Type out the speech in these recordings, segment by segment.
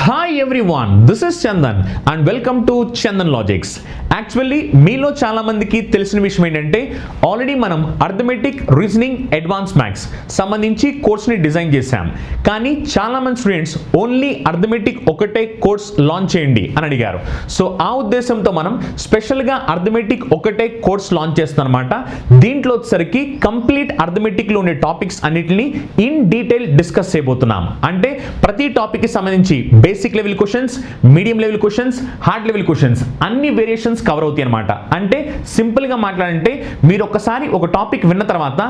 Hi everyone, this is Chandan and welcome to Chandan Logics. Actually, మీలో చాలా మందికి తెలిసిన విషయం ఏంటంటే ఆల్రెడీ మనం అర్థమెటిక్ రీజనింగ్ అడ్వాన్స్ మ్యాథ్స్ సంబంధించి కోర్స్ని డిజైన్ చేశాం. కానీ చాలా మంది స్టూడెంట్స్ ఓన్లీ అర్థమెటిక్ ఒకటే కోర్స్ లాంచ్ చేయండి అని అడిగారు. సో ఆ ఉద్దేశంతో మనం స్పెషల్గా అర్థమెటిక్ ఒకటే కోర్స్ లాంచ్ చేస్తాం అనమాట. దీంట్లో వచ్చేసరికి కంప్లీట్ అర్థమెటిక్లో ఉండే టాపిక్స్ అన్నిటిని ఇన్ డీటెయిల్ డిస్కస్ చేయబోతున్నాం. అంటే ప్రతి టాపిక్కి సంబంధించి basic level questions, medium level questions, hard level questions అన్ని వేరియేషన్స్ కవర్ అవుతాయి అనమాట. అంటే సింపుల్గా మాట్లాడంటే మీరు ఒక్కసారి ఒక టాపిక్ విన్న తర్వాత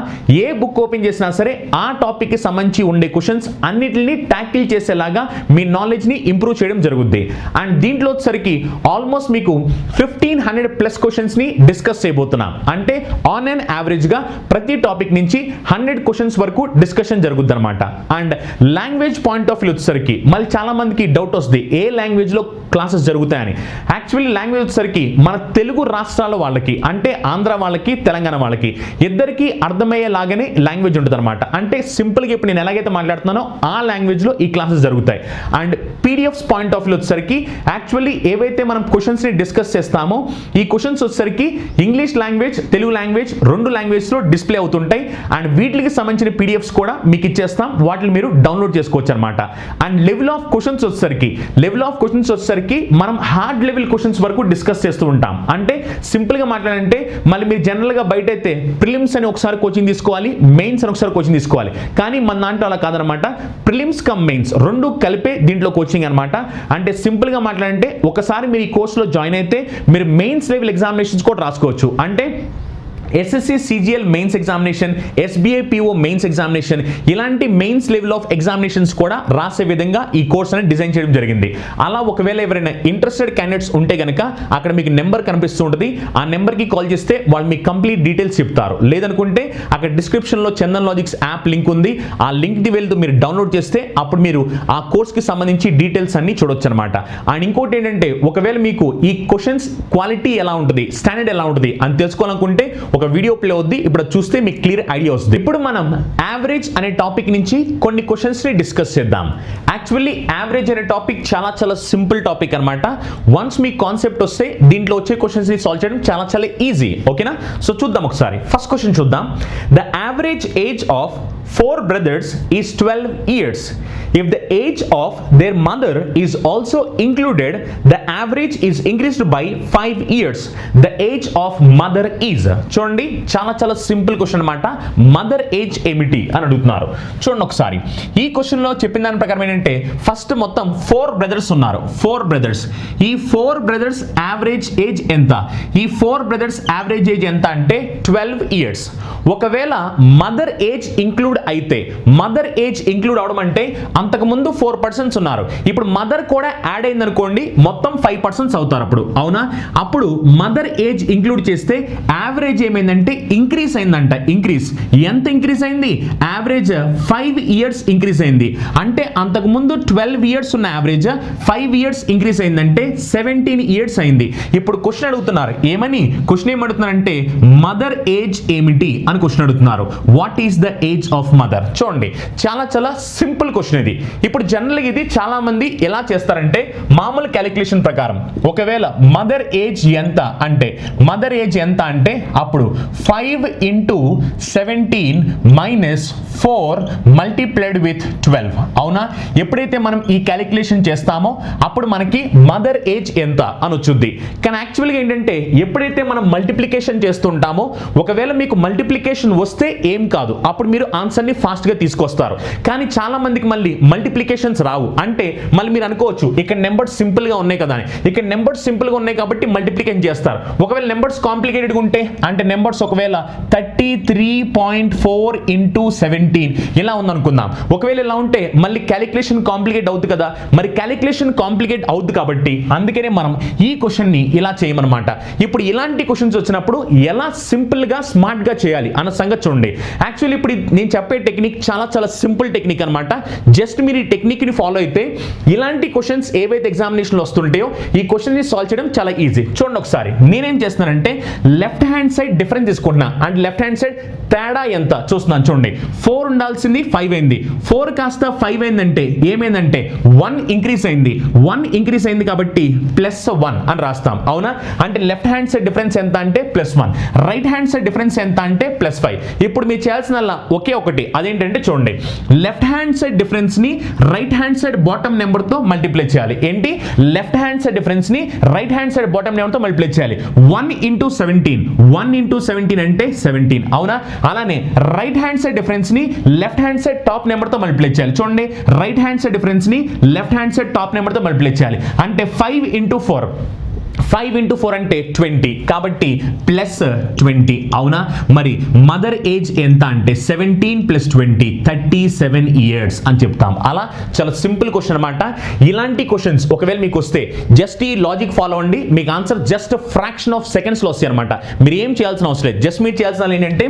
ఏ బుక్ ఓపెన్ చేసినా సరే ఆ టాపిక్కి సంబంధించి ఉండే క్వశ్చన్స్ అన్నిటిని ట్యాకిల్ చేసేలాగా మీ నాలెడ్జ్ని ఇంప్రూవ్ చేయడం జరుగుద్ది. అండ్ దీంట్లో వచ్చేసరికి ఆల్మోస్ట్ మీకు 1500+ క్వశ్చన్స్ని డిస్కస్ చేయబోతున్నాం. అంటే ఆన్ అండ్ యావరేజ్గా ప్రతి టాపిక్ నుంచి 100 క్వశ్చన్స్ వరకు డిస్కషన్ జరుగుద్ది అనమాట. And language point of view వచ్చేసరికి మళ్ళీ చాలా మందికి డౌట్ వస్తుంది ఏ లాంగ్వేజ్లో క్లాసెస్ జరుగుతాయని. యాక్చువల్లీ లాంగ్వేజ్ వచ్చేసరికి మన తెలుగు రాష్ట్రాల వాళ్ళకి అంటే ఆంధ్ర వాళ్ళకి తెలంగాణ వాళ్ళకి ఇద్దరికి అర్థమయ్యేలాగానే లాంగ్వేజ్ ఉంటుంది అనమాట. అంటే సింపుల్గా ఇప్పుడు నేను ఎలాగైతే మాట్లాడుతున్నానో ఆ లాంగ్వేజ్లో ఈ క్లాసెస్ జరుగుతాయి. And PDFs point of view వచ్చేసరికి యాక్చువల్లీ ఏవైతే మనం క్వశ్చన్స్ని డిస్కస్ చేస్తామో ఈ క్వశ్చన్స్ వచ్చేసరికి ఇంగ్లీష్ లాంగ్వేజ్, తెలుగు లాంగ్వేజ్ రెండు లాంగ్వేజ్లో డిస్ప్లే అవుతుంటాయి. అండ్ వీటికి సంబంధించిన పీడిఎఫ్స్ కూడా మీకు ఇచ్చేస్తాం, వాటిని మీరు డౌన్లోడ్ చేసుకోవచ్చు అనమాట. అండ్ లెవెల్ ఆఫ్ క్వశ్చన్స్ వచ్చేసరికి మనం హార్డ్ లెవెల్ క్వశ్చన్స్ వరకు డిస్కస్ చేస్తూ ఉంటాం. అంటే సింపుల్గా మాట్లాడంటే మళ్ళీ మీరు జనరల్గా బయట అయితే ప్రిలిమ్స్ అని ఒకసారి కోచింగ్ తీసుకోవాలి, మెయిన్స్ అని ఒకసారి కోచింగ్ తీసుకోవాలి. కానీ మన దాంట్లో అలా కాదనమాట. ప్రిలిమ్స్ కమ్ మెయిన్స్ రెండు కలిపే దీంట్లో కోచింగ్ అనమాట. అంటే సింపుల్గా మాట్లాడంటే ఒకసారి మీరు ఈ కోర్సులో జాయిన్ అయితే మీరు మెయిన్స్ లెవెల్ ఎగ్జామినేషన్స్ కూడా రాసుకోవచ్చు. అంటే SSC CGL mains examination, SBI PO mains examination ఇలాంటి మెయిన్స్ లెవెల్ ఆఫ్ ఎగ్జామినేషన్స్ కూడా రాసే విధంగా ఈ కోర్స్ అనేది డిజైన్ చేయడం జరిగింది. అలా ఒకవేళ ఎవరైనా ఇంట్రెస్టెడ్ క్యాండిడేట్స్ ఉంటే కనుక అక్కడ మీకు నెంబర్ కనిపిస్తూ ఉంటుంది. ఆ నెంబర్కి కాల్ చేస్తే వాళ్ళు మీకు కంప్లీట్ డీటెయిల్స్ చెప్తారు. లేదనుకుంటే అక్కడ డిస్క్రిప్షన్లో చందన్ లాజిక్స్ యాప్ లింక్ ఉంది. ఆ లింక్కి వెళ్తూ మీరు డౌన్లోడ్ చేస్తే అప్పుడు మీరు ఆ కోర్స్కి సంబంధించి డీటెయిల్స్ అన్ని చూడొచ్చు అనమాట. అండ్ ఇంకోటి ఏంటంటే ఒకవేళ మీకు ఈ క్వశ్చన్స్ క్వాలిటీ ఎలా ఉంటుంది, స్టాండర్డ్ ఎలా ఉంటుంది అని తెలుసుకోవాలనుకుంటే ఒక వీడియో ప్లే అవుద్ది, ఇప్పుడు చూస్తే మీకు క్లియర్ ఐడియా వస్తుంది. ఇప్పుడు మనం యావరేజ్ అనే టాపిక్ నుంచి కొన్ని క్వశ్చన్స్ ని డిస్కస్ చేద్దాం. యాక్చువల్లీ యావరేజ్ అనే టాపిక్ చాలా సింపుల్ టాపిక్ అనమాట. వన్స్ మీ కాన్సెప్ట్ వస్తే దీంట్లో వచ్చే క్వశ్చన్స్ ని సాల్వ్ చేయడం చాలా ఈజీ. ఓకేనా? సో చూద్దాం ఒకసారి. ఫస్ట్ క్వశ్చన్ చూద్దాం. The average age of 4 brothers is 12 years. If the age of their mother is also included, the average is increased by 5 years. The age of mother is. చూడండి చాలా simple question అనమాట. Mother age ఏమిటి అని అడుగుతున్నారు. చూడండి ఒకసారి ఈ క్వశ్చన్లో చెప్పిన దాని ప్రకారం ఏంటంటే ఫస్ట్ మొత్తం 4 brothers ఉన్నారు. 4 brothers. ఈ 4 brothers యావరేజ్ ఏజ్ ఎంత? ఈ 4 brothers యావరేజ్ ఏజ్ ఎంత అంటే 12 years. ఒకవేళ మదర్ ఏజ్ ఇంక్లూడ్ అయితే, మదర్ ఏజ్ ఇంక్లూడ్ అవడం అంటే అంతకు ముందు 4 persons ఉన్నారు, ఇప్పుడు మదర్ కూడా యాడ్ అయింది అనుకోండి మొత్తం 5 persons అవుతారు అప్పుడు. అవునా? అప్పుడు మదర్ ఏజ్ ఇంక్లూడ్ చేస్తే యావరేజ్ ఏమైందంటే ఇంక్రీజ్ అయిందంట. ఇంక్రీజ్ ఎంత ఇంక్రీజ్ అయింది? యావరేజ్ 5 years ఇంక్రీజ్ అయింది. అంటే అంతకు ముందు 12 years ఉన్న యావరేజ్ 5 years ఇంక్రీజ్ అయిందంటే 17 years అయింది. ఇప్పుడు క్వశ్చన్ అడుగుతున్నారు ఏమని? క్వశ్చన్ ఏమడుగుతున్నారంటే మదర్ ఏజ్ ఏమిటి అని క్వశ్చన్ అడుగుతున్నారు. What is the age of mother? చూడండి చాలా సింపుల్ క్వశ్చన్ ఇది. ఇప్పుడు జనరల్గా ఇది చాలా మంది ఎలా చేస్తారంటే మామూలు క్యాలిక్యులేషన్ ప్రకారం ఒకవేళ మదర్ ఏజ్ ఎంత అంటే అప్పుడు 5 into 17 minus 4 multiplied with 12. అవునా? ఎప్పుడైతే మనం ఈ క్యాలిక్యులేషన్ చేస్తామో అప్పుడు మనకి మదర్ ఏజ్ ఎంత అని వచ్చుద్ది. కానీ యాక్చువల్గా ఏంటంటే ఎప్పుడైతే మనం మల్టిప్లికేషన్ చేస్తుంటామో ఒకవేళ మీకు మల్టిప్లికేషన్ వస్తే ఏం కాదు, అప్పుడు మీరు ఆన్సర్ని ఫాస్ట్గా తీసుకొస్తారు. కానీ చాలా మందికి మళ్ళీ మల్టిప్లికేషన్స్ రావు. అంటే మళ్ళీ మీరు అనుకోవచ్చు ఇక్కడ నెంబర్స్ సింపుల్గా ఉన్నాయి కదా అని. ఇక్కడ నెంబర్స్ సింపుల్గా ఉన్నాయి కాబట్టి మల్టిప్లికేషన్ చేస్తారు. ఒకవేళ నెంబర్స్ కాంప్లికేటెడ్గా ఉంటే అంటే నెంబర్స్ ఒకవేళ 33.4 into 17 ఇలా ఉందనుకుందాం. ఒకవేళ ఇలా ఉంటే మళ్ళీ క్యాలిక్యులేషన్ కాంప్లికేట్ అవుతుంది కదా. మరి క్యాలిక్యులేషన్ కాంప్లికేట్ అవుతుంది కాబట్టి అందుకనే మనం ఈ క్వశ్చన్ని ఇలా చేయమన్నమాట. ఇప్పుడు ఇలాంటి క్వశ్చన్స్ వచ్చినప్పుడు ఎలా సింపుల్గా స్మార్ట్గా చేయాలి అన్న సంగతి చూడండి. యాక్చువల్లీ ఇప్పుడు నేను చెప్పే టెక్నిక్ చాలా చాలా సింపుల్ టెక్నిక్ అనమాట. జస్ట్ మీరు ఈ టెక్నిక్ని ఫాలో అయితే ఇలాంటి క్వశ్చన్స్ ఏవైతే ఎగ్జామినేషన్లో వస్తుంటాయో ఈ క్వశ్చన్ని సాల్వ్ చేయడం చాలా ఈజీ. చూడండి ఒకసారి నేనేం చేస్తున్నానంటే లెఫ్ట్ హ్యాండ్ సైడ్ డిఫరెన్స్ తీసుకుంటున్నా అండ్ లెఫ్ట్ హ్యాండ్ సైడ్ తేడా ఎంత చూస్తున్నాను. చూడండి 4 ఉండాల్సింది 5 అయింది, 4 కాస్త 5 అయిందంటే ఏమైందంటే 1 ఇంక్రీస్ అయింది. 1 ఇంక్రీస్ అయింది కాబట్టి +1 అని రాస్తాం. అవునా? అంటే లెఫ్ట్ హ్యాండ్ సైడ్ డిఫరెన్స్ ఎంత అంటే +1, రైట్ హ్యాండ్ సైడ్ డిఫరెన్స్ ఎంత అంటే +5. ఇప్పుడు మీరు చేయాల్సిన ఒకే ఒకటి, అదేంటంటే చూడండి లెఫ్ట్ హ్యాండ్ సైడ్ డిఫరెన్స్ ని right hand side bottom number తో మల్టిప్లై చేయాలి. ఏంటి? లెఫ్ట్ హ్యాండ్ సైడ్ డిఫరెన్స్ ని right hand side bottom number తో మల్టిప్లై చేయాలి. 1 × 17, 1 × 17 అంటే 17. అవునా? అలానే రైట్ హ్యాండ్ సైడ్ డిఫరెన్స్ ని left hand side top number తో మల్టిప్లై చేయాలి. చూడండి రైట్ హ్యాండ్ సైడ్ డిఫరెన్స్ ని left hand side top number తో మల్టిప్లై చేయాలి. అంటే 5 × 4, 5 × 4 అంటే 20 కాబట్టి +20. అవునా? మరి మదర్ ఏజ్ ఎంత అంటే 17 + 20 37 ఇయర్స్ అని చెప్తాం. అలా చాలా సింపుల్ క్వశ్చన్ అనమాట. ఇలాంటి క్వశ్చన్స్ ఒకవేళ మీకు వస్తే జస్ట్ ఈ లాజిక్ ఫాలో అవ్వండి, మీకు ఆన్సర్ జస్ట్ ఫ్రాక్షన్ ఆఫ్ సెకండ్స్లో వస్తాయి అనమాట. మీరు ఏం చేయాల్సిన అవసరం లేదు. జస్ట్ మీరు చేయాల్సిన ఏంటంటే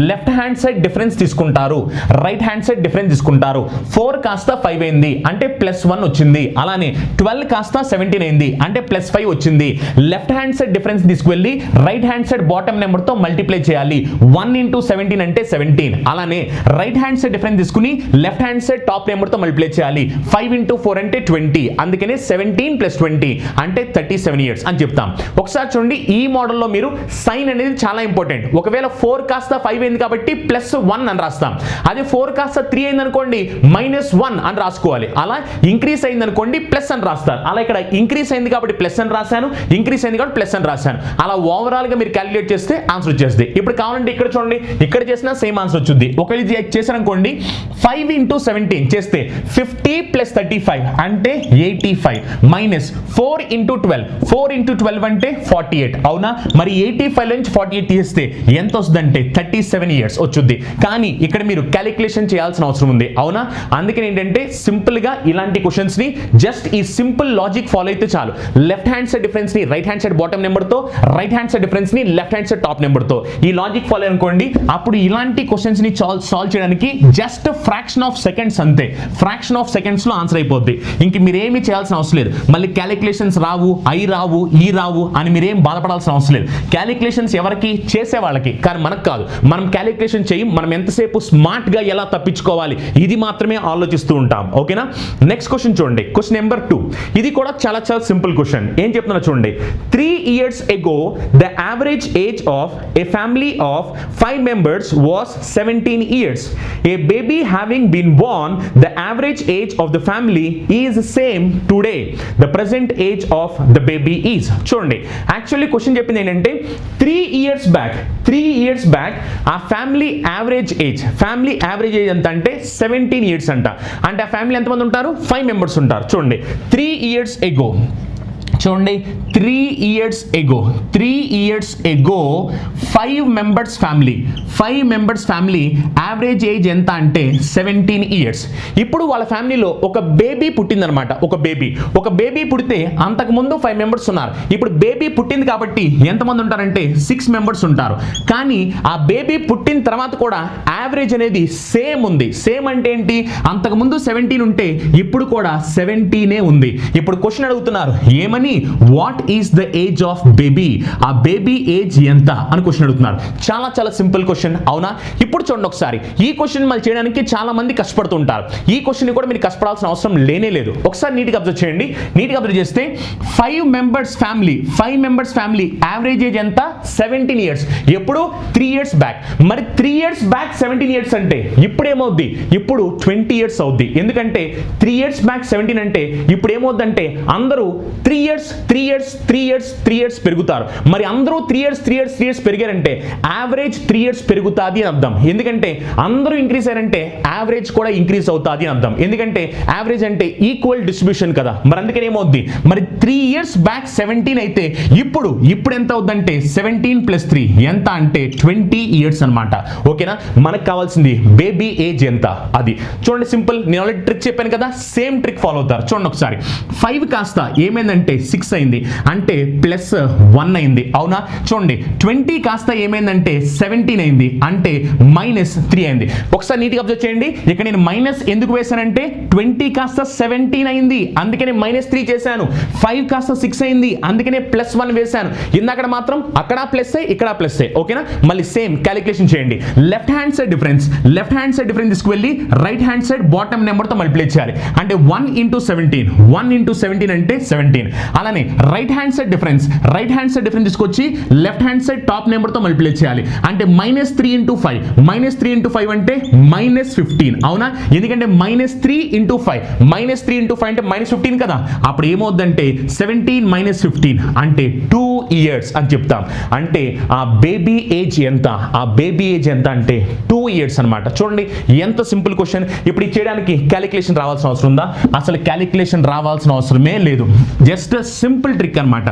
లెఫ్ట్ హ్యాండ్ సైడ్ డిఫరెన్స్ తీసుకుంటారు, రైట్ హ్యాండ్ సైడ్ డిఫరెన్స్ తీసుకుంటారు. 4 కాస్త 5 అయింది అంటే +1 వచ్చింది. అలానే 12 కాస్త 17 అయింది అంటే +5 వచ్చింది. లెఫ్ట్ హ్యాండ్ సైడ్ డిఫరెన్స్ తీసుకువెళ్ళి right hand side bottom number తో మల్టిప్లై చేయాలి. 1 × 17 అంటే 17. అలానే రైట్ హ్యాండ్ సైడ్ డిఫరెన్స్ తీసుకుని left hand side top number తో మల్టిప్లై చేయాలి. 5 × 4 అంటే 20. అందుకనే 17 + 20 అంటే 37 ఇయర్స్ అని చెప్తాం. ఒకసారి చూడండి ఈ మోడల్లో మీరు సైన్ అనేది చాలా ఇంపార్టెంట్. ఒకవేళ 4 కాస్త 5 అయింది కాబట్టి +1 అని రాస్తాం. అదే 4 కాస్త 3 అయింది అనుకోండి -1 అని రాసుకోవాలి. అలా ఇంక్రీస్ అయింది అనుకోండి ప్లస్ అని రాస్తారు. అలా ఇక్కడ ఇంక్రీస్ అయింది కాబట్టి ప్లస్ అని రాశాను, ఇంక్రీస్ అయింది కాబట్టి ప్లస్ అని రాశాను. అలా ఓవరాల్ గా మీరు క్యాలిక్యులేట్ చేస్తే ఆన్సర్ వచ్చేస్తుంది. ఇప్పుడు కావాలంటే ఇక్కడ చూడండి, ఇక్కడ చేసినా సేమ్ ఆన్సర్ వచ్చింది. ఒకవేళ ఇది చేశారనుకోండి 5 × 17 చేస్తే 50 + 35 అంటే 85 -4 × 12, 4 × 12 అంటే 48. అవునా? మరి 85 నుంచి 48 తీస్తే ఎంత వస్తుందంటే 37 ఇయర్స్ వచ్చుద్ది. కానీ ఇక్కడ మీరు క్యాలిక్యులేషన్ చేయాల్సిన అవసరం ఉంది. అవునా? అందుకని ఏంటంటే సింపుల్ గా ఇలాంటి క్వశ్చన్స్ ని జస్ట్ ఈ సింపుల్ లాజిక్ ఫాలో అయితే చాలు. లెఫ్ట్ హ్యాండ్ సైడ్ డిఫరెన్స్ ని right hand side bottom number తో, రైట్ హ్యాండ్ సైడ్ డిఫరెన్స్ ని left hand side top number తో ఈ లాజిక్ ఫాలో అనుకోండి. అప్పుడు ఇలాంటి క్వశ్చన్స్ ని సాల్వ్ చేయడానికి జస్ట్ ఫ్రాక్షన్ ఆఫ్ సెకండ్స్ అంతే. ఫ్రాక్షన్ ఆఫ్ సెకండ్స్ లో ఆన్సర్ అయిపోద్ది. ఇంక మీరేమి చేయాల్సిన అవసరం లేదు. మళ్ళీ క్యాలిక్యులేషన్స్ రావు, రావు అని మీరేం బాధపడాల్సిన అవసరం లేదు. క్యాలిక్యులేషన్స్ ఎవరికి? చేసే వాళ్ళకి. కానీ మనకు కాదు. మనం క్యాలిక్యులేషన్ చేయం. మనం ఎంతసేపు స్మార్ట్ గా ఎలా తప్పించుకోవాలి ఇది మాత్రమే ఆలోచిస్తూ ఉంటాం. ఓకేనా? నెక్స్ట్ క్వశ్చన్ చూడండి, క్వశ్చన్ నెంబర్ 2. ఇది కూడా చాలా చాలా సింపుల్ క్వశ్చన్. ఏం చెప్తున్నా చూడండి. 3 years ago the average age of a family of 5 members was 17 years. A baby having been born, the average age of the family is same today. The present age of the baby is. చూడండి actually question చెప్పింది ఏంటంటే 3 years back ఆ family average age ఎంత అంటే 17 years అంట. అంటే ఆ family ఎంతమంది ఉంటారు? 5 members ఉంటారు. చూడండి 3 years ago చూడండి 3 years ago 5 members family average age ఎంత అంటే 17 ఇయర్స్. ఇప్పుడు వాళ్ళ ఫ్యామిలీలో ఒక బేబీ పుట్టిందనమాట. ఒక బేబీ పుడితే అంతకుముందు 5 members ఉన్నారు. ఇప్పుడు బేబీ పుట్టింది కాబట్టి ఎంతమంది ఉంటారంటే 6 members ఉంటారు. కానీ ఆ బేబీ పుట్టిన తర్వాత కూడా యావరేజ్ అనేది సేమ్ ఉంది. సేమ్ అంటే ఏంటి? అంతకుముందు 17 ఉంటే ఇప్పుడు కూడా 17 ఉంది. ఇప్పుడు క్వశ్చన్ అడుగుతున్నారు ఏమని? What is the age of baby? ఆ బేబీ ఏజ్ ఎంత అని క్వశ్చన్ అడుగుతున్నారు. చాలా చాలా సింపుల్ క్వశ్చన్. అవునా? ఇప్పుడు చూడండి ఒకసారి ఈ క్వశ్చన్ మళ్ళీ చేయడానికి చాలా మంది కష్టపడుతుంటారు. ఈ క్వశ్చన్ కూడా మీరు కష్టపడాల్సిన అవసరం లేనే లేదు. ఒకసారి నీట్గా అబ్జర్వ్ చేయండి. నీట్గా అబ్జర్వ్ చేస్తే 5 members ఫ్యామిలీ యావరేజ్ ఏజ్ ఎంత? 17 ఇయర్స్. ఎప్పుడు? 3 years బ్యాక్. మరి 3 years బ్యాక్ 17 ఇయర్స్ అంటే ఇప్పుడు ఏమవుద్ది? ఇప్పుడు 20 ఇయర్స్ అవుద్ది. ఎందుకంటే 3 years బ్యాక్ 17 అంటే ఇప్పుడు ఏమవుద్దంటే అందరూ 3 years పెరుగుతారు. మరి అందరూ 3 years పెరిగారంటే యావరేజ్ 3 years పెరుగుతాది అని అర్థం. ఎందుకంటే అందరూ ఇంక్రీజ్ అయ్యారంటే యావరేజ్ కూడా ఇంక్రీజ్ అవుతాది అని అర్థం. ఎందుకంటే యావరేజ్ అంటే ఈక్వల్ డిస్ట్రిబ్యూషన్ కదా. మరి అందుకని ఏమవుద్ది? మరి 3 years బ్యాక్ 17 అయితే ఇప్పుడు ఎంత అవుద్దంటే 17 + 3 ఎంత అంటే 20 ఇయర్స్ అనమాట. ఓకేనా? మనకు కావాల్సింది బేబీ ఏజ్ ఎంత అది. చూడండి సింపుల్. నేను ఆల్రెడీ ట్రిక్ చెప్పాను కదా, సేమ్ ట్రిక్ ఫాలో అవుతారు. చూడండి ఒకసారి 5 కాస్త ఏమైందంటే 6 అయింది అంటే ప్లస్ 1 అయింది అవునా. చూడండి 20 కాస్త ఏమైందంటే 17 అయింది అంటే మైనస్ 3 అయింది. ఒకసారి నీట్గా అబ్జర్వ్ చేయండి, ఇక్కడ నేను మైనస్ ఎందుకు వేశానంటే 20 కాస్త 17 అయింది అందుకనే మైనస్ 3 చేశాను. 5 కాస్త 6 అయింది అందుకనే ప్లస్ 1 వేశాను. ఇందాక మాత్రం అక్కడ ప్లస్ ఇక్కడ ప్లస్ ఓకేనా. మళ్ళీ సేమ్ క్యాలిక్యులేషన్ చేయండి. లెఫ్ట్ హ్యాండ్ సైడ్ డిఫరెన్స్ తీసుకువెళ్ళి రైట్ హ్యాండ్ సైడ్ బాటమ్ నెంబర్తో మల్టిప్లై చేయాలి అంటే 1 into 17 అంటే 17. అలానే రైట్ హ్యాండ్ సైడ్ డిఫరెన్స్ తీసుకొచ్చి లెఫ్ట్ హ్యాండ్ సైడ్ టాప్ నెంబర్తో మల్టిప్లై చేయాలి అంటే -3 into 5 అంటే -15 అవునా. ఎందుకంటే -3 into 5 అంటే -15 కదా. అప్పుడు ఏమవుద్దంటే 17 - 15 అంటే 2 years అని చెప్తాం. అంటే ఆ బేబీ ఏజ్ ఎంత అంటే 2 years అన్నమాట. చూడండి ఎంత సింపుల్ క్వశ్చన్. ఇప్పుడు ఇది చేయడానికి క్యాలిక్యులేషన్ రావాల్సిన అవసరం ఉందా? అసలు క్యాలిక్యులేషన్ రావాల్సిన అవసరమే లేదు. జస్ట్ సింపుల్ ట్రిక్ అన్నమాట.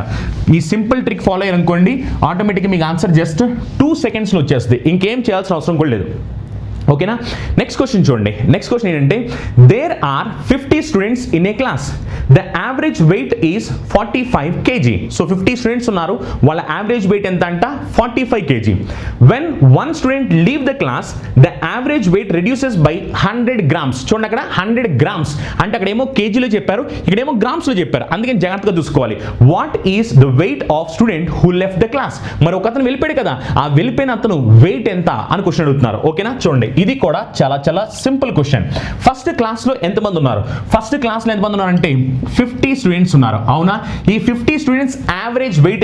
ఈ సింపుల్ ట్రిక్ ఫాలో అయ్యారనుకోండి ఆటోమేటిక్గా మీకు ఆన్సర్ జస్ట్ 2 secondsలో వచ్చేస్తుంది. ఇంకేం చేయాల్సిన అవసరం కూడా లేదు ఓకేనా. నెక్స్ట్ క్వశ్చన్ చూడండి. నెక్స్ట్ క్వశ్చన్ ఏంటంటే there are 50 students in a class, the average weight is 45 kg. So 50 students ఉన్నారు, వాళ్ళ యావరేజ్ వెయిట్ ఎంత అంట 45 kg. When one student leave the class the average weight reduces by 100 grams. చూడండి అక్కడ 100 grams అంటే అక్కడ ఏమో కేజీలో చెప్పారు, ఇక్కడేమో గ్రామ్స్లో చెప్పారు, అందుకని జాగ్రత్తగా చూసుకోవాలి. What is the weight of student who left the class. మరి ఒక అతను వెళ్ళిపోయాడు కదా, ఆ వెళ్ళిపోయిన అతను వెయిట్ ఎంత అని క్వశ్చన్ అడుగుతున్నారు ఓకేనా. చూడండి ఇది కూడా చాలా సింపుల్ క్వశ్చన్. ఫస్ట్ క్లాస్లో ఎంతమంది ఉన్నారు అంటే 50 స్టూడెంట్స్ ఉన్నారు అవునా. ఈ 50 స్టూడెంట్స్ యావరేజ్ వెయిట్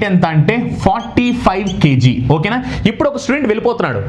ఎంత అంటే 45 kg ఓకేనా. ఇప్పుడు ఒక స్టూడెంట్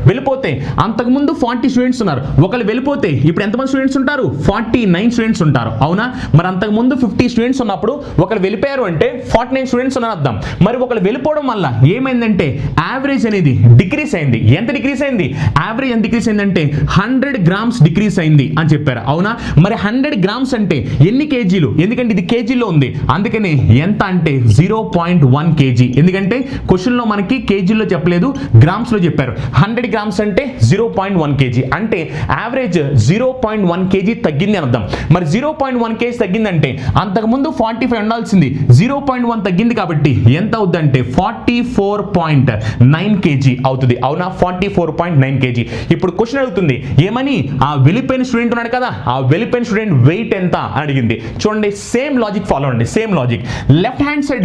వెళ్ళిపోతే అంతకుముందు 40 స్టూడెంట్స్ ఉన్నారు, ఒకళ్ళు వెళ్ళిపోతే ఇప్పుడు ఎంతమంది స్టూడెంట్స్ ఉంటారు 49 స్టూడెంట్స్ ఉంటారు అవునా. మరి అంతకుముందు 50 స్టూడెంట్స్ ఉన్నప్పుడు ఒకళ్ళు వెళ్ళిపోయారు అంటే 49 స్టూడెంట్స్ ఉన్నారు అర్థం. మరి ఒకళ్ళు వెళ్ళిపోవడం వల్ల ఏమైందంటే యావరేజ్ అనేది డిక్రీస్ అయింది. ఎంత డిక్రీస్ అయింది? యావరేజ్ ఎంత డిక్రీస్ అయిందంటే 100 grams డిక్రీస్ అయింది అని చెప్పారు అవునా. మరి 100 grams అంటే ఎన్ని కేజీలు? ఎందుకంటే ఇది కేజీలో ఉంది అందుకనే ఎంత అంటే 0.1 kg. ఎందుకంటే క్వశ్చన్లో మనకి కేజీలో చెప్పలేదు, గ్రామ్స్లో చెప్పారు. 100 grams అంటే 0.1 kg అంటే యావరేజ్ 0.1 kg తగ్గింది అని అర్థం. మరి 0.1 kg తగ్గిందంటే అంతకుముందు 45 ఉండాల్సింది 0.1 తగ్గింది కాబట్టి ఎంత అవుద్దంటే 44.9 kg అవుతుంది అవునా. 44.9 kg. ఇప్పుడు క్వశ్చన్ అడుగుతుంది ఏమని, ఆ వెళ్ళిపోయిన స్టూడెంట్ ఉన్నాడు కదా, ఆ వెళ్ళిపోయిన స్టూడెంట్ వెయిట్ ఎంత అని అడిగింది. చూడండి సేమ్ లాజిక్ ఫాలో అండి, same logic. Left hand side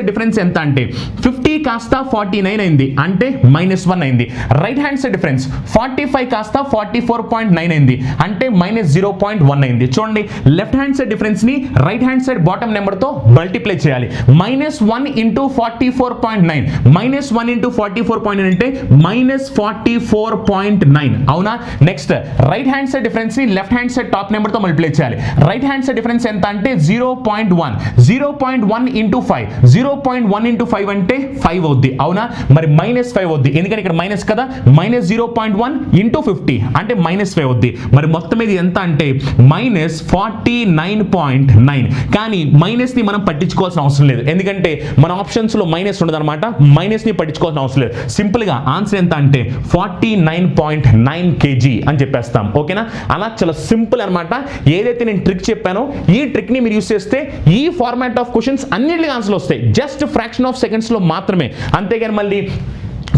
difference ఎంత అంటే 50 కాస్త 49 అయింది అంటే -1 అయింది. రైట్ హ్యాండ్ సైడ్ డిఫరెన్స్ 45 కాస్త 44.9 అయింది అంటే -0.1 అయింది. చూడండి లెఫ్ట్ హ్యాండ్ సైడ్ డిఫరెన్స్ ని right hand side bottom number తో మల్టిప్లై చేయాలి. -1 into 44.9 -1 into 44.9 అంటే -44.9 అవునా. Next right hand side difference ని left hand side top number తో మల్టిప్లై చేయాలి. రైట్ హ్యాండ్ సైడ్ డిఫరెన్స్ ఎంత అంటే 0.1 into 5 అంటే 5 అవుద్ది అవునా. మరి -5 అవుద్ది ఎందుకంటే ఇక్కడ మైనస్ కదా. -0.1 into 50 అంటే -5 అవుద్ది. మరి మొత్తం ఇది ఎంత అంటే -49.9. కానీ మైనస్ ని మనం పట్టించుకోవాల్సిన అవసరం లేదు, ఎందుకంటే మన ఆప్షన్స్ లో మైనస్ ఉండదు అనమాట. మైనస్ ని పట్టించుకోవాల్సిన అవసరం లేదు. సింపుల్ గా ఆన్సర్ ఎంత అంటే 49.9 kg అని చెప్పేస్తాం ఓకేనా. అలా చాలా సింపుల్ అనమాట. ఏదైతే నేను ట్రిక్ చెప్పానో ఈ ట్రిక్ ని మీరు యూస్ చేస్తే ఈ ఫార్మాట్ ఆఫ్ క్వశ్చన్స్ అన్నిటికీ ఆన్సర్లు వస్తాయి. జస్ట్ ఫ్రాక్షన్ ఆఫ్ సెకండ్స్ లో మాత్రమే. అంతేగాని మళ్ళీ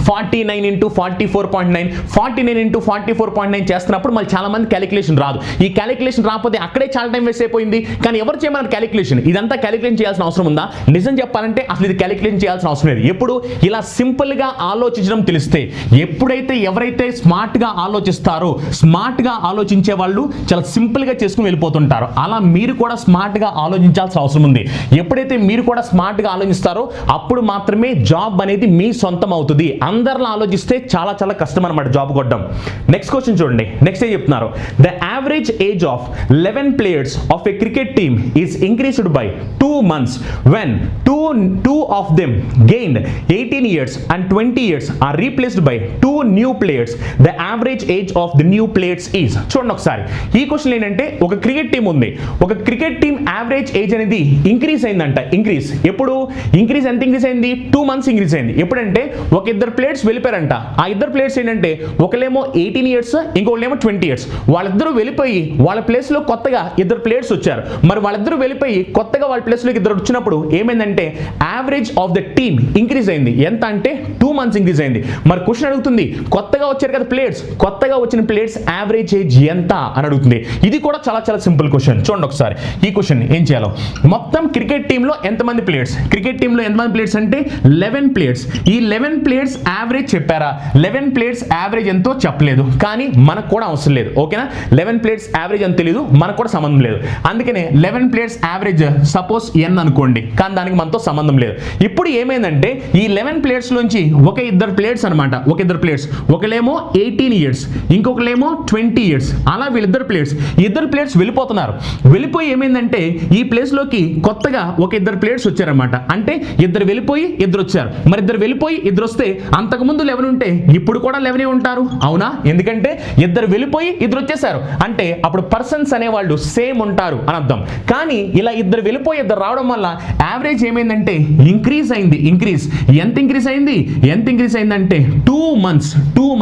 49 into 44.9 చేస్తున్నప్పుడు మళ్ళీ చాలా మంది క్యాలిక్యులేషన్ రాదు. ఈ క్యాలిక్యులేషన్ రాకపోతే అక్కడే చాలా టైం వేస్ట్ అయిపోయింది. కానీ ఎవరు చేయమన్నారు క్యాలిక్యులేషన్? ఇదంతా క్యాలిక్యులేషన్ చేయాల్సిన అవసరం ఉందా? నిజం చెప్పాలంటే అసలు ఇది క్యాలిక్యులేషన్ చేయాల్సిన అవసరం లేదు. ఎప్పుడు ఇలా సింపుల్ గా ఆలోచించడం తెలిస్తే, ఎప్పుడైతే ఎవరైతే స్మార్ట్ గా ఆలోచిస్తారో, స్మార్ట్ గా ఆలోచించే వాళ్ళు చాలా సింపుల్ గా చేసుకుని వెళ్ళిపోతుంటారు. అలా మీరు కూడా స్మార్ట్ గా ఆలోచించాల్సిన అవసరం ఉంది. ఎప్పుడైతే మీరు కూడా స్మార్ట్ గా ఆలోచిస్తారో అప్పుడు మాత్రమే జాబ్ అనేది మీ సొంతం అవుతుంది. అందరిలో ఆలోచిస్తే చాలా చాలా కష్టం అనమాట జాబ్ కొట్టడం. నెక్స్ట్ క్వశ్చన్ చూడండి. నెక్స్ట్ ఏం చెప్తున్నారు, the average age of 11 players of a cricket team is increased by 2 months when two of them gained 18 years and 20 years are replaced by 2 new players. The average age of the new players is. చూడండి ఒకసారి ఈ question ఏంటంటే, ఒక cricket team ఉంది, ఒక cricket team average age అనేది increase అయిందంట. Increase ఎప్పుడు? ఇంక్రీజ్ ఎంత ఇంక్రీజ్ అయింది? 2 months ఇంక్రీజ్ అయింది. ఎప్పుడంటే ఒక ఇద్దరు ప్లేయర్స్ వెళ్ళిపోయారంట. ఆ ఇద్దరు ప్లేయర్స్ ఏంటంటే ఒకళ్ళేమో 18 ఇయర్స్, ఇంకొకళ్ళేమో 20 ఇయర్స్. వాళ్ళిద్దరూ వెళ్ళిపోయి వాళ్ళ ప్లేస్లో కొత్తగా ఇద్దరు ప్లేయర్స్ వచ్చారు. మరి వాళ్ళిద్దరూ వెళ్ళిపోయి కొత్తగా వాళ్ళ ప్లేస్లోకి ఇద్దరు వచ్చినప్పుడు ఏమైందంటే average of the team increase అయింది. ఎంత అంటే 2 months ఇంక్రీజ్ అయింది. మరి క్వశ్చన్ అడుగుతుంది, కొత్తగా వచ్చారు కదా ప్లేయర్స్, కొత్తగా వచ్చిన ప్లేయర్స్ యావరేజ్ ఏజ్ ఎంత అని అడుగుతుంది. ఇది కూడా చాలా చాలా సింపుల్ క్వశ్చన్. చూడండి ఒకసారి ఈ క్వశ్చన్ ఏం చేయాలో. మొత్తం క్రికెట్ టీంలో ఎంతమంది ప్లేయర్స్, క్రికెట్ టీంలో ఎంతమంది ప్లేయర్స్ అంటే 11 ప్లేయర్స్. ఈ 11 ప్లేయర్స్ యావరేజ్ చెప్పారా? 11 ప్లేయర్స్ యావరేజ్ ఎంతో చెప్పలేదు, కానీ మనకు కూడా అవసరం లేదు. ఓకేనా? 11 ప్లేయర్స్ యావరేజ్ అని తెలియదు, మనకు కూడా సంబంధం లేదు. అందుకనే 11 ప్లేయర్స్ యావరేజ్ సపోజ్ n అనుకోండి, కానీ దానికి మనతో సంబంధం లేదు. ఇప్పుడు ఏమైందంటే ఈ 11 ప్లేయర్స్ నుంచి ఒక ఇద్దరు ప్లేయర్స్ అనమాట, ఒక ఇద్దరు ప్లేయర్స్, ఒకలేమో 18 ఇయర్స్, ఇంకొకలేమో 20 ఇయర్స్. అలా వీళ్ళిద్దరు ప్లేయర్స్, ఇద్దరు ప్లేయర్స్ వెళ్ళిపోతున్నారు. వెళ్ళిపోయి ఏమైందంటే ఈ ప్లేస్ లోకి కొత్తగా ఒక ఇద్దరు ప్లేయర్స్ వచ్చారనమాట. అంటే ఇద్దరు వెళ్ళిపోయి ఇద్దరు వచ్చారు. మరి ఇద్దరు వెళ్ళిపోయి ఇద్దరు వస్తే అంతకుముందు 11 ఉంటే ఇప్పుడు కూడా 11 ఉంటారు. అవునా? ఎందుకంటే ఇద్దరు వెళ్ళిపోయి ఇద్దరు వచ్చేసారు అంటే అప్పుడు పర్సన్స్ అనేవాళ్ళు సేమ్ ఉంటారు అని అర్థం. కానీ ఇలా ఇద్దరు వెళ్ళిపోయి ఇద్దరు రావడం వల్ల యావరేజ్ ఏమైందంటే ఇంక్రీజ్ అయింది. ఇంక్రీజ్ ఎంత ఇంక్రీజ్ అయింది? ఎంత ఇంక్రీజ్ అయిందంటే 2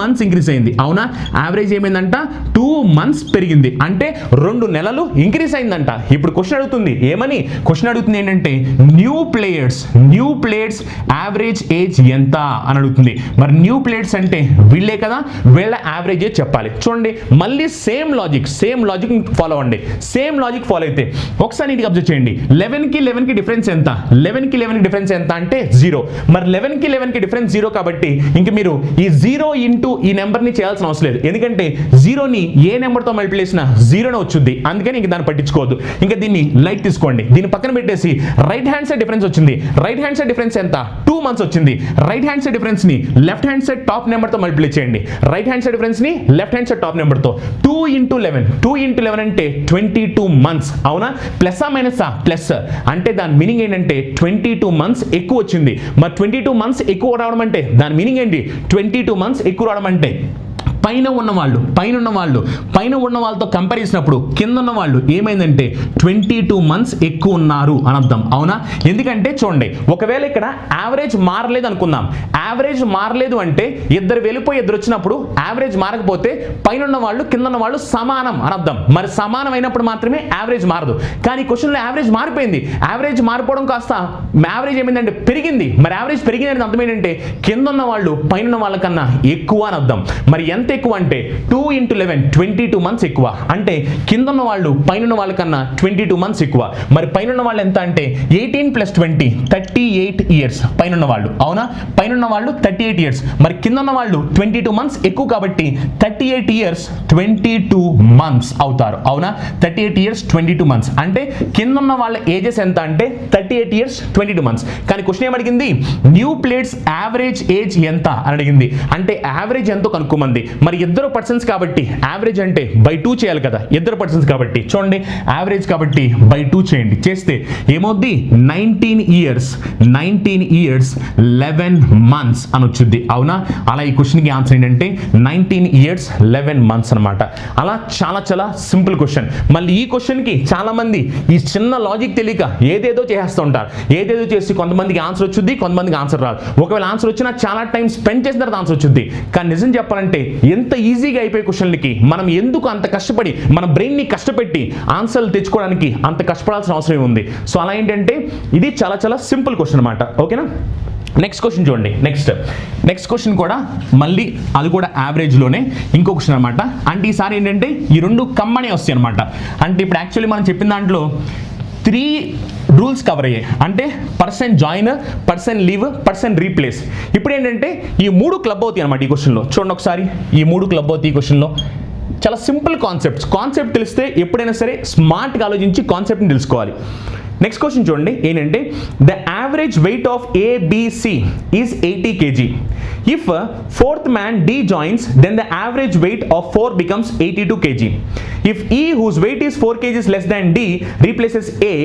months ఇంక్రీజ్ అయింది. అవునా? యావరేజ్ ఏమైందంట 2 months పెరిగింది. అంటే 2 నెలలు ఇంక్రీజ్ అయిందంట. ఇప్పుడు క్వశ్చన్ అడుగుతుంది ఏమని? క్వశ్చన్ అడుగుతుంది ఏంటంటే న్యూ ప్లేయర్స్ యావరేజ్ ఏజ్ ఎంత అని అడుగుతుంది. మరి న్యూ ప్లేయర్స్ అంటే వీళ్ళే కదా, వీళ్ళ యావరేజ్ ఏజ్ చెప్పాలి. చూడండి మళ్ళీ సేమ్ లాజిక్ ఫాలో అవ్వండి. సేమ్ లాజిక్ ఫాలో అయితే ఒకసారి ఇది అబ్జర్వ్ చేయండి. 11కి డిఫరెన్స్ ఎంత? 11కి డిఫరెన్స్ ఎంత అంటే 0. మరి 11కి డిఫరెన్స్ 0 కాబట్టి ఇంక మీరు ఈ 0 ఇంటూ ఈ నెంబర్ని చేయాల్సిన అవసరం లేదు. ఎందుకంటే 0ని ఏ నెంబర్తో మల్టిప్లై చేసినా 0నే వచ్చుద్ది. అందుకని ఇంక దాన్ని పట్టించుకోవద్దు. ఇంకా దీన్ని లైట్ తీసుకోండి. దీన్ని పక్కన పెట్టేసి రైట్ హ్యాండ్ సైడ్ డిఫరెన్స్ వచ్చింది. రైట్ హ్యాండ్ సైడ్ డిఫరెన్స్ ఎంత? 2 months వచ్చింది. రైట్ హ్యాండ్ సైడ్ డిఫరెన్స్ ని లెఫ్ట్ హ్యాండ్ సైడ్ టాప్ నెంబర్తో మల్టిప్లై చేయండి. రైట్ హ్యాండ్ సైడ్ డిఫరెన్స్ ని లెఫ్ట్ హ్యాండ్ సైడ్ టాప్ నెంబర్తో 2 into 11 అంటే 22 months. అవునా? ప్లస్సా మైనసా? ప్లస్. అంటే దాని మీనింగ్ ఏంటంటే 22 months ఎక్కువ వచ్చింది. మరి 22 months ఎక్కువ రావడం అంటే దాని మీనింగ్ ఏంటి? 22 months ఎక్కువ రావడం అంటే పైన ఉన్న వాళ్ళతో కంపేర్ చేసినప్పుడు కింద ఉన్న వాళ్ళు ఏమైందంటే 22 months ఎక్కువ ఉన్నారు అని అర్థం. అవునా? ఎందుకంటే చూడండి, ఒకవేళ ఇక్కడ యావరేజ్ మారలేదు అనుకుందాం. యావరేజ్ మారలేదు అంటే ఇద్దరు వెళ్ళిపోయి ఇద్దరు వచ్చినప్పుడు యావరేజ్ మారకపోతే పైన ఉన్న వాళ్ళు కింద ఉన్న వాళ్ళు సమానం అని అర్థం. మరి సమానం అయినప్పుడు మాత్రమే యావరేజ్ మారదు. కానీ క్వశ్చన్లో యావరేజ్ మారిపోయింది. యావరేజ్ మారిపోవడం కాస్త యావరేజ్ ఏమైందంటే పెరిగింది. మరి యావరేజ్ పెరిగింది అనేది అర్థం ఏంటంటే కింద ఉన్న వాళ్ళు పైన ఉన్న వాళ్ళకన్నా ఎక్కువ అని అర్థం. మరి ఎంత ఎక్కువ అంటే 2 into 11 22 months ఎక్కువ. అంటే కింద ఉన్న వాళ్ళు పైన ఉన్న వాళ్ళకన్నా 22 months ఎక్కువ. మరి పైన ఉన్న వాళ్ళు ఎంత అంటే 18 + 20 38 years పైన ఉన్న వాళ్ళు. అవునా? పైన ఉన్న వాళ్ళు 38 years. మరి కింద ఉన్న వాళ్ళు 22 months ఎక్కువ కాబట్టి 38 years 22 months అవుతారు. అవునా? 38 years 22 months. అంటే కింద ఉన్న వాళ్ళ ఏజెస్ ఎంత అంటే 38 years 22 months. కానీ క్వశ్చన్ ఏమడిగింది? న్యూ ప్లేయర్స్ యావరేజ్ ఏజ్ ఎంత అని అడిగింది. అంటే యావరేజ్ ఎంతో కనుక్కోమంది. మరి ఇద్దరు పర్సన్స్ కాబట్టి యావరేజ్ అంటే by 2 చేయాలి కదా. ఇద్దరు పర్సన్స్ కాబట్టి చూడండి యావరేజ్ కాబట్టి by 2 చేయండి. చేస్తే ఏమవుద్ది? 19 years 11 months అని వచ్చింది. అవునా? అలా ఈ క్వశ్చన్కి ఆన్సర్ ఏంటంటే 19 years 11 months అనమాట. అలా చాలా చాలా సింపుల్ క్వశ్చన్. మళ్ళీ ఈ క్వశ్చన్కి చాలా మంది ఈ చిన్న లాజిక్ తెలియక ఏదేదో చేస్తూ ఉంటారు. ఏదేదో చేసి కొంతమందికి ఆన్సర్ వచ్చుద్ది, కొంతమందికి ఆన్సర్ రాదు. ఒకవేళ ఆన్సర్ వచ్చినా చాలా టైం స్పెండ్ చేసిన తర్వాత ఆన్సర్ వచ్చుద్ది. కానీ నిజం చెప్పాలంటే ఎంత ఈజీగా అయిపోయే క్వశ్చన్లకి మనం ఎందుకు అంత కష్టపడి మన బ్రెయిన్ని కష్టపెట్టి ఆన్సర్లు తెచ్చుకోవడానికి అంత కష్టపడాల్సిన అవసరం ఉంది. సో అలా ఏంటంటే ఇది చాలా చాలా సింపుల్ క్వశ్చన్ అనమాట. ఓకేనా? నెక్స్ట్ క్వశ్చన్ చూడండి. నెక్స్ట్ క్వశ్చన్ కూడా మళ్ళీ అది కూడా యావరేజ్లోనే ఇంకో క్వశ్చన్ అనమాట. అంటే ఈసారి ఏంటంటే ఈ రెండు కమ్మనే వస్తాయి అనమాట. అంటే ఇప్పుడు యాక్చువల్లీ మనం చెప్పిన దాంట్లో 3 రూల్స్ కవర్ అయ్యాయి. అంటే person join, person leave, person replace. ఇప్పుడు ఏంటంటే ఈ 3 క్లబ్ అవుతాయి అనమాట ఈ క్వశ్చన్లో. చూడండి ఒకసారి ఈ 3 క్లబ్ అవుతాయి ఈ క్వశ్చన్లో. చాలా సింపుల్ కాన్సెప్ట్ తెలిస్తే ఎప్పుడైనా సరే స్మార్ట్గా ఆలోచించి కాన్సెప్ట్ని తెలుసుకోవాలి. నెక్స్ట్ క్వశ్చన్ చూడండి ఏంటంటే the average weight of ABC is 80 kg. If fourth man D joins, then the average weight of 4 becomes 82 kg. If E, whose weight is 4 kg less than D, replaces A,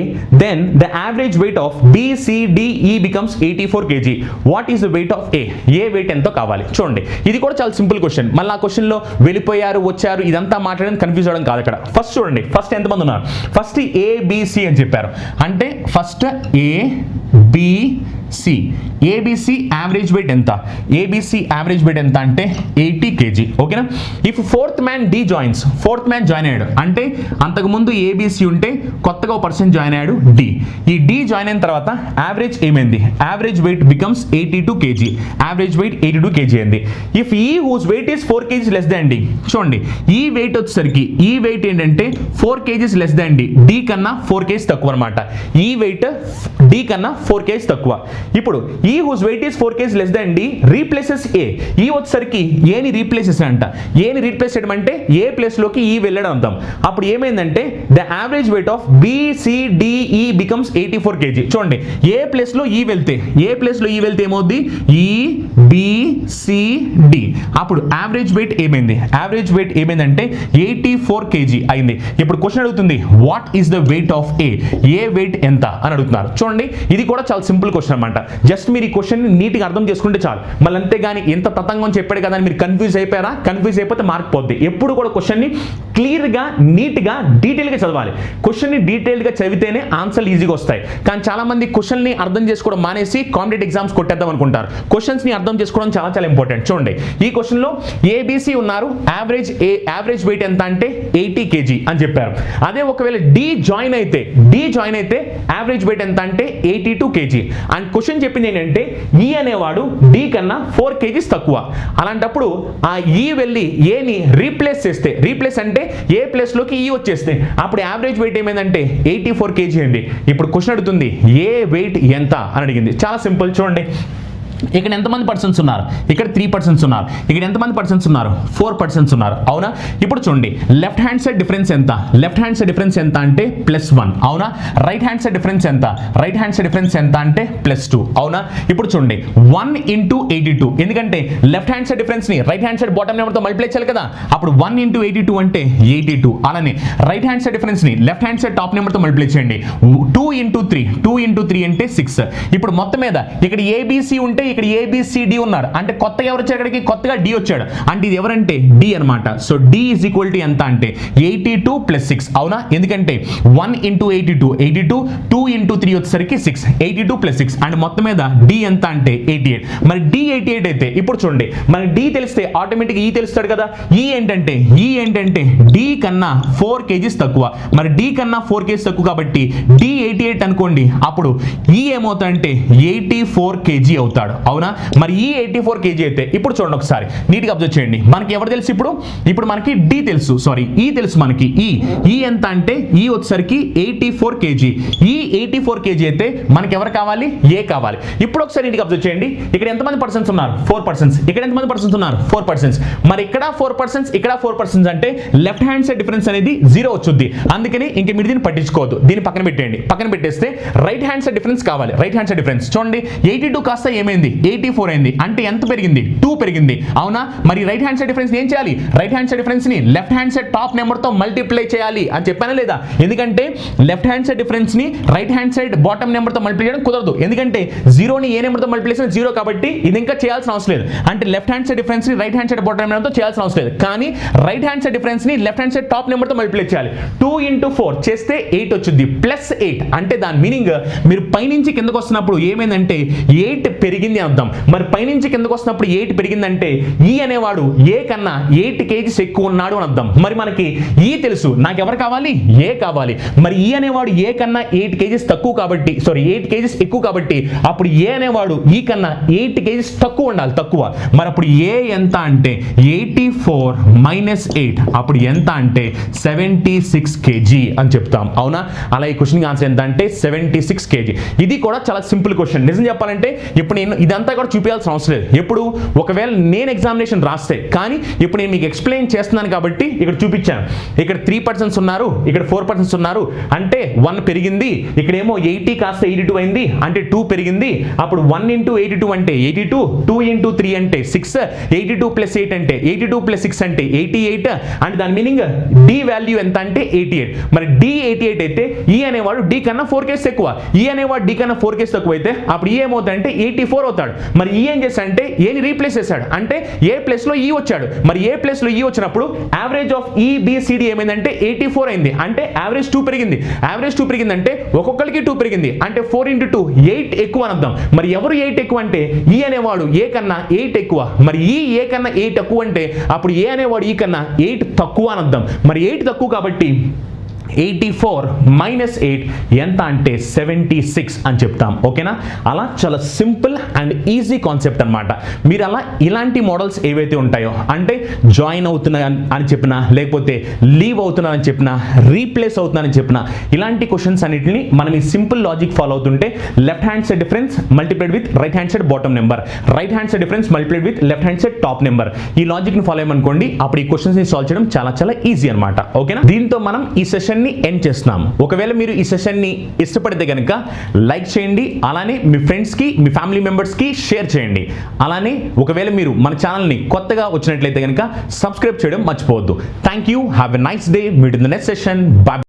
then the average weight of B, C, D, E becomes 84 kg. What is the weight of A? A weight ఎంతో కావాలి. చూడండి ఇది కూడా చాలా simple question. మళ్ళీ ఆ క్వశ్చన్లో వెళ్ళిపోయారు వచ్చారు ఇదంతా మాట్లాడడం కన్ఫ్యూజ్ అవ్వడం కాదు. ఇక్కడ ఫస్ట్ చూడండి, ఫస్ట్ ఎంతమంది ఉన్నారు? ఫస్ట్ A, B, C అని చెప్పారు. అంటే first A, ABC ABC average weight ఎంత? ఏబిసి యావరేజ్ వెయిట్ ఎంత అంటే 80 kg. ఓకేనా? If fourth man D joins, fourth man join అయ్యాడు అంటే అంతకుముందు ఏబిసి ఉంటే కొత్తగా ఒక పర్సన్ జాయిన్ అయ్యాడు డి. ఈ డి జాయిన్ అయిన తర్వాత యావరేజ్ ఏమైంది? Average weight becomes 82 kg. Average weight 82 kg అయింది. If E whose weight is 4 kg less than D, చూడండి ఈ వెయిట్ వచ్చేసరికి ఈ వెయిట్ ఏంటంటే 4 kg less than D, D కన్నా 4 kg తక్కువ అనమాట. ఈ వెయిట్ డి కన్నా 4 kg తక్కువ. ఇప్పుడు ఈ whose weight is 4 kg less than the replaces A. ఈ వచ్చేసరికి ఏని రీప్లేసెస్ అంట. ఏని రీప్లేస్ చేయడం అంటే ఏ ప్లేస్ లోకి ఈ వెళ్ళడం అంటాం. అప్పుడు ఏమైందంటే the average weight of B C D E becomes 84 kg. చూడండి ఏ ప్లేస్ లో ఈ వెళ్తే, ఏ ప్లేస్ లో ఈ వెళ్తే ఏమవుద్ది? E BCD. అప్పుడు యావరేజ్ వెయిట్ ఏమైంది? యావరేజ్ వెయిట్ ఏమైందంటే 84 kg అయింది. ఇప్పుడు క్వశ్చన్ అడుగుతుంది what is the weight of A. A weight ఎంత అని అడుగుతున్నారు. చూడండి ఇది కూడా చాలా సింపుల్ క్వశ్చన్ అనమాట. జస్ట్ మీరు ఈ క్వశ్చన్ నీట్గా అర్థం చేసుకుంటే చాలు. మళ్ళీ అంతేగాని ఎంత తతంగం చెప్పాడు కదా అని మీరు కన్ఫ్యూజ్ అయిపోయారా? కన్ఫ్యూజ్ అయిపోతే మార్క్ పోద్ది. ఎప్పుడు కూడా క్వశ్చన్ని క్లియర్గా, నీట్గా, డీటెయిల్గా చదవాలి. క్వశ్చన్ని డీటెయిల్గా చదివితేనే ఆన్సర్లు ఈజీగా వస్తాయి. కానీ చాలా మంది క్వశ్చన్ని అర్థం చేసుకోవడం మానేసి కాంపిటేటివ్ ఎగ్జామ్స్ కొట్టేద్దాం అనుకుంటారు. క్వశ్చన్స్ని అర్థం చేసుకోవడం చాలా చాలా ఇంపార్టెంట్. చూడండి ఈ క్వశ్చన్లో ఏబిసి ఉన్నారు, యావరేజ్ వెయిట్ ఎంత అంటే 80 kg అని చెప్పారు. అదే ఒకవేళ డి జాయిన్ అయితే యావరేజ్ వెయిట్ ఎంత అంటే 82 kg. అండ్ క్వశ్చన్ చెప్పింది ఏంటంటే ఈ అనేవాడు డి కన్నా 4 kg తక్కువ. అలాంటప్పుడు ఆ ఈ వెళ్ళి ఏని రీప్లేస్ చేస్తే, రీప్లేస్ అంటే ఏ ప్లేస్ లోకి ఈ వచ్చేస్తే అప్పుడు యావరేజ్ వెయిట్ ఏమైందంటే 84 kg అయింది. ఇప్పుడు క్వశ్చన్ అడుగుతుంది ఏ వెయిట్ ఎంత అని అడిగింది. చాలా సింపుల్. చూడండి ఇక్కడ ఎంతమంది పర్సన్స్ ఉన్నారు? ఇక్కడ 3 persons ఉన్నారు. ఇక్కడ ఎంతమంది పర్సన్స్ ఉన్నారు? 4 persons ఉన్నారు. అవునా? ఇప్పుడు చూడండి లెఫ్ట్ హ్యాండ్ సైడ్ డిఫరెన్స్ ఎంత? లెఫ్ట్ హ్యాండ్ సైడ్ డిఫరెన్స్ ఎంత అంటే +1. అవునా? రైట్ హ్యాండ్ సైడ్ డిఫరెన్స్ ఎంత? రైట్ హ్యాండ్ సైడ్ డిఫరెన్స్ ఎంత అంటే +2. అవునా? ఇప్పుడు చూడండి 1 × 82. ఎందుకంటే లెఫ్ట్ హ్యాండ్ సైడ్ డిఫరెన్స్ ని right hand side bottom number తో మల్టిప్లై చేయాలి కదా. అప్పుడు 1 × 82 అంటే 82. అలానే రైట్ హ్యాండ్ సైడ్ డిఫరెన్స్ ని left hand side top number తో మల్టిప్లై చేయండి. 2 × 3 అంటే 6. ఇప్పుడు మొత్తం మీద ఇక్కడ ఏబిసి ఉంటే ఇక్కడ ఏబిసిడి ఉన్నారు అంటే కొత్తగా ఎవరు వచ్చారు? ఇక్కడికి కొత్తగా డి వచ్చాడు అంటే ఇది ఎవరంటే డి అనమాట. So D is equal to ఎంత అంటే 82 + 6. అవునా? ఎందుకంటే 1 × 82 82, 2 × 3 వచ్చేసరికి 6, 82 + 6 అండ్ మొత్తం మీద డి ఎంత అంటే 88. మరి డి 88 అయితే ఇప్పుడు చూడండి మన డి తెలిస్తే ఆటోమేటిక్ ఈ తెలుస్తాడు కదా. ఈ ఏంటంటే డి కన్నా 4 kg తక్కువ. మరి డి కన్నా 4 kg తక్కువ కాబట్టి డి 88 అనుకోండి. అప్పుడు ఈ ఏమవుతాడంటే 84 kg అవుతాడు. అవునా? మరి ఈ 84 kg అయితే ఇప్పుడు చూడండి ఒకసారి నీట్గా అబ్జర్వ్ చేయండి. మనకి ఎవరు తెలుసు? ఇప్పుడు మనకి డి తెలుసు, సారీ ఈ తెలుసు మనకి. ఈ ఎంత అంటే ఈ వచ్చేసరికి 84 kg. ఈ 84 kg అయితే మనకి ఎవరు కావాలి? ఏ కావాలి. ఇప్పుడు ఒకసారి నీట్గా అబ్జర్వ్ చేయండి. ఇక్కడ ఎంతమంది పర్సన్స్ ఉన్నారు? 4 persons. ఇక్కడ ఎంతమంది పర్సన్స్ ఉన్నారు? 4 persons. మరి ఇక్కడ 4 persons, ఇక్కడ 4 persons అంటే లెఫ్ట్ హ్యాండ్ సైడ్ డిఫరెన్స్ అనేది 0 వచ్చుద్ది. అందుకని ఇంక మీరు దీన్ని పట్టించుకోవద్దు. దీన్ని పక్కన పెట్టేయండి. పక్కన పెట్టేస్తే రైట్ హ్యాండ్ సైడ్ డిఫరెన్స్ కావాలి. రైట్ హ్యాండ్ సైడ్ డిఫరెన్స్ చూడండి 82 కాస్త ఏమైంది? 84 అయింది. అంటే ఎంత పెరిగింది? 2 పెరిగింది. అవునా? మరి రైట్ హ్యాండ్ సైడ్ డిఫరెన్స్ ఏం చేయాలి? రైట్ హ్యాండ్ సైడ్ డిఫరెన్స్ ని left hand side top number తో మల్టిప్లై చేయాలి అని చెప్పానా లేదా? ఎందుకంటే లెఫ్ట్ హ్యాండ్ సైడ్ డిఫరెన్స్ ని right hand side bottom number తో మల్టిప్లై చేయడం కుదరదు. ఎందుకంటే 0 ని ఏ నెంబర్ తో మల్టిప్లై చేసినా 0 కాబట్టి ఇది ఇంకా చేయాల్సిన అవసరం లేదు. అంటే లెఫ్ట్ హ్యాండ్ సైడ్ డిఫరెన్స్ ని right hand side bottom number తో చేయాల్సిన అవసరం లేదు. కానీ రైట్ హ్యాండ్ సైడ్ డిఫరెన్స్ ని left hand side top number తో మల్టిప్లై చేయాలి. 2 × 4 చేస్తే 8 వచ్చింది. +8 అంటే దాని మీనింగ్ మీరు పైనుంచి కిందకు వస్తున్నప్పుడు ఏమైందంటే 8 పెరిగింది అర్థం. మరి పైనుంచి కిందకు వస్తున్నప్పుడు 8 పెరిగిందంటే ఈ అనేవాడు ఏ కన్నా 8 kg ఎక్కువ ఉన్నాడు అని అర్థం. మరి మనకి ఈ తెలుసు, నాకు ఎవరు కావాలి? ఏ కావాలి. మరి ఈ అనేవాడు ఏ కన్నా 8 kg తక్కువ కాబట్టి, సారీ 8 kg ఎక్కువ కాబట్టి అప్పుడు ఏ అనేవాడు ఈ కన్నా 8 kg తక్కువ ఉండాలి, తక్కువ. మరి అప్పుడు ఏ ఎంత అంటే 84 - 8 అప్పుడు ఎంత అంటే 76 kg అని చెప్తాం. అవునా? అలా ఈ క్వశ్చన్ ఆన్సర్ ఎంత అంటే 76 kg. ఇది కూడా చాలా సింపుల్ క్వశ్చన్. నిజం చెప్పాలంటే ఇప్పుడు నేను ఇదంతా కూడా చూపించాల్సిన అవసరం లేదు. ఎప్పుడు ఒకవేళ నేను ఎగ్జామినేషన్ రాస్తే, కానీ ఇప్పుడు నేను మీకు ఎక్స్ప్లెయిన్ చేస్తున్నాను కాబట్టి ఇక్కడ చూపించాను. ఇక్కడ 3 persons ఉన్నారు, ఇక్కడ 4 persons ఉన్నారు అంటే 1 పెరిగింది. ఇక్కడేమో 80 కాస్త 82 అయింది అంటే 2 పెరిగింది. అప్పుడు 1 × 82 అంటే 82, 2 × 3 అంటే 6, 82 + 8 అంటే 82 + 6 అంటే 88 అండ్ దాని మీనింగ్ డి వాల్యూ ఎంత అంటే 88. మరి డి 88 అయితే ఈ అనేవాడు డి కన్నా 4 kg ఎక్కువ. ఈ అనేవాడు డి కన్నా 4 kg తక్కువ అయితే అప్పుడు ఈ ఏమవుతాయంటే 84 అవుతాడు. మరి ఈ ఏం చేశాడంటే ఏని రీప్లేస్ చేశాడు, అంటే ఏ ప్లేస్లో ఈ వచ్చాడు. మరి ఏ ప్లేస్లో ఈ వచ్చినప్పుడు యావరేజ్ ఆఫ్ ఈబిసిడి ఏమైందంటే 84 అయింది, అంటే యావరేజ్ 2 పెరిగింది. యావరేజ్ 2 పెరిగిందంటే ఒక్కొక్కరికి 2 పెరిగింది, అంటే 4 into 2 8 ఎక్కువ అని అర్థం. మరి ఎవరు 8 ఎక్కువ అంటే ఈ అనేవాడు ఏ కన్నా 8 ఎక్కువ. మరి ఈ ఏ కన్నా 8 తక్కువ అంటే అప్పుడు ఏ అనేవాడు ఈ కన్నా 8 తక్కువ అని అర్థం. మరి 8 తక్కువ కాబట్టి 84 మైనస్ 8 ఎంత అంటే 76 అని చెప్తాం. ఓకేనా? అలా చాలా సింపుల్ అండ్ ఈజీ కాన్సెప్ట్ అనమాట. మీరు అలా ఇలాంటి మోడల్స్ ఏవైతే ఉంటాయో, అంటే జాయిన్ అవుతున్నా అని చెప్పినా, లేకపోతే లీవ్ అవుతున్నా అని చెప్పినా, రీప్లేస్ అవుతున్నా అని చెప్పినా, ఇలాంటి క్వశ్చన్స్ అన్నిటిని మనం ఈ సింపుల్ లాజిక్ ఫాలో అవుతుంటే left hand side difference multiplied with right hand side bottom number, right hand side difference multiplied with left hand side top number, ఈ లాజిక్ని ఫాలో అయ్యమనుకోండి, అప్పుడు ఈ క్వశ్చన్స్ ని సాల్వ్ చేయడం చాలా చాలా ఈజీ అనమాట. ఓకేనా? దీంతో మనం ఈ సెషన్ ఎండ్ చేస్తున్నాం. ఒకవేళ మీరు ఈ సెషన్ ని ఇష్టపడితే కనుక లైక్ చేయండి, అలానే మీ ఫ్రెండ్స్ కి, మీ ఫ్యామిలీ మెంబర్స్ కి షేర్ చేయండి. అలానే ఒకవేళ మీరు మన ఛానల్ ని కొత్తగా వచ్చినట్లయితే కనుక సబ్స్క్రైబ్ చేయడం మర్చిపోవద్దు. Thank you, have a nice day, meet in the next session. By.